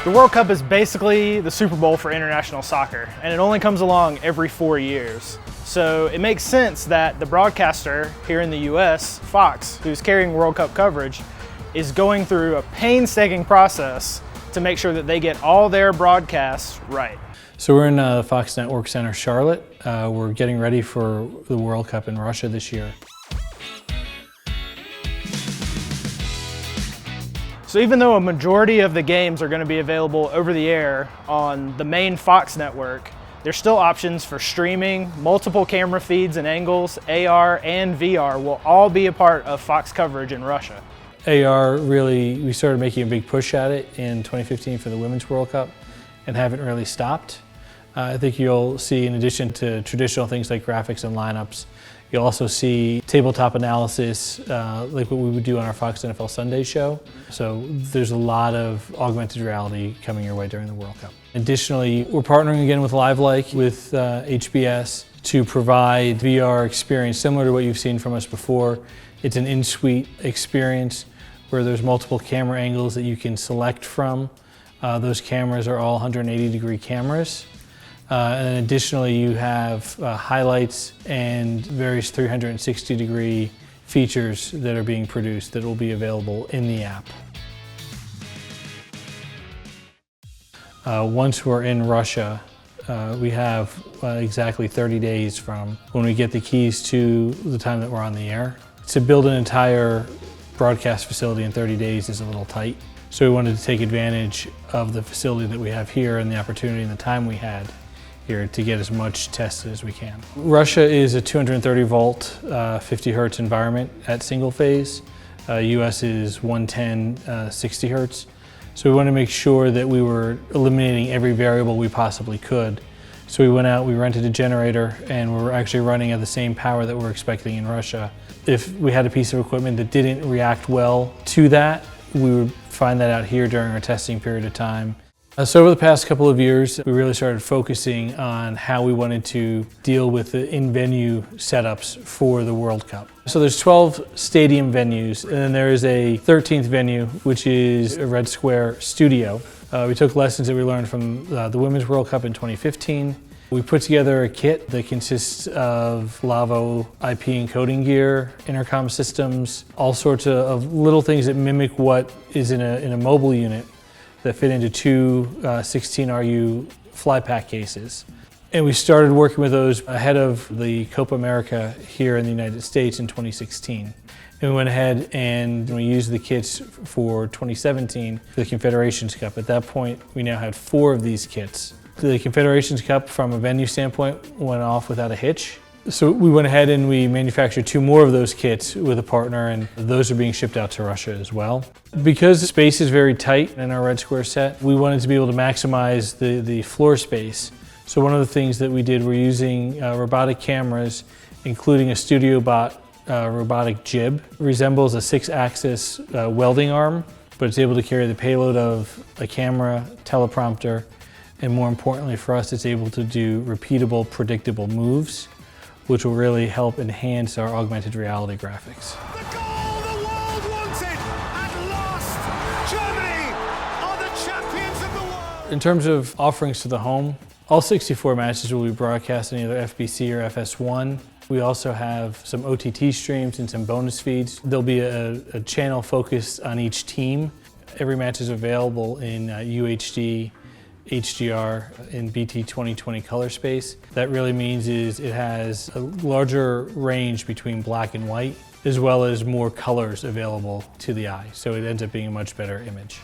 The World Cup is basically the Super Bowl for international soccer, and it only comes along every 4 years. So it makes sense that the broadcaster here in the US, Fox, who's carrying World Cup coverage, is going through a painstaking process to make sure that they get all their broadcasts right. So we're in the Fox Network Center, Charlotte. We're getting ready for the World Cup in Russia this year. So even though a majority of the games are going to be available over the air on the main Fox network, there's still options for streaming, multiple camera feeds and angles, AR and VR will all be a part of Fox coverage in Russia. AR we started making a big push at it in 2015 for the Women's World Cup and haven't really stopped. I think you'll see, in addition to traditional things like graphics and lineups, you'll also see tabletop analysis like what we would do on our Fox NFL Sunday show. So there's a lot of augmented reality coming your way during the World Cup. Additionally, we're partnering again with LiveLike, with HBS, to provide VR experience similar to what you've seen from us before. It's an in-suite experience where there's multiple camera angles that you can select from. Those cameras are all 180-degree cameras. And then additionally, you have highlights and various 360-degree features that are being produced that will be available in the app. Once we're in Russia, we have exactly 30 days from when we get the keys to the time that we're on the air. To build an entire broadcast facility in 30 days is a little tight. So we wanted to take advantage of the facility that we have here and the opportunity and the time we had here to get as much tested as we can. Russia is a 230 volt, 50 hertz environment at single phase. US is 110, 60 hertz. So we wanted to make sure that we were eliminating every variable we possibly could. So we went out, we rented a generator, and we're actually running at the same power that we're expecting in Russia. If we had a piece of equipment that didn't react well to that, we would find that out here during our testing period of time. So over the past couple of years, we really started focusing on how we wanted to deal with the in-venue setups for the World Cup. So there's 12 stadium venues, and then there is a 13th venue, which is a Red Square studio. We took lessons that we learned from the Women's World Cup in 2015. We put together a kit that consists of Lavo IP encoding gear, intercom systems, all sorts of little things that mimic what is in a mobile unit that fit into two 16RU fly pack cases. And we started working with those ahead of the Copa America here in the United States in 2016. And we went ahead and we used the kits for 2017 for the Confederations Cup. At that point, we now had 4 of these kits. The Confederations Cup, from a venue standpoint, went off without a hitch. So we went ahead and we manufactured 2 more of those kits with a partner, and those are being shipped out to Russia as well. Because the space is very tight in our Red Square set, we wanted to be able to maximize the floor space. So one of the things that we did, we're using robotic cameras, including a Studio Bot robotic jib. It resembles a 6-axis welding arm, but it's able to carry the payload of a camera, teleprompter, and more importantly for us, it's able to do repeatable, predictable moves, which will really help enhance our augmented reality graphics. The goal the world wanted! At last, Germany are the champions of the world! In terms of offerings to the home, all 64 matches will be broadcast in either FBC or FS1. We also have some OTT streams and some bonus feeds. There'll be a channel focused on each team. Every match is available in UHD, HDR, in BT 2020 color space. That really means is it has a larger range between black and white, as well as more colors available to the eye. So it ends up being a much better image.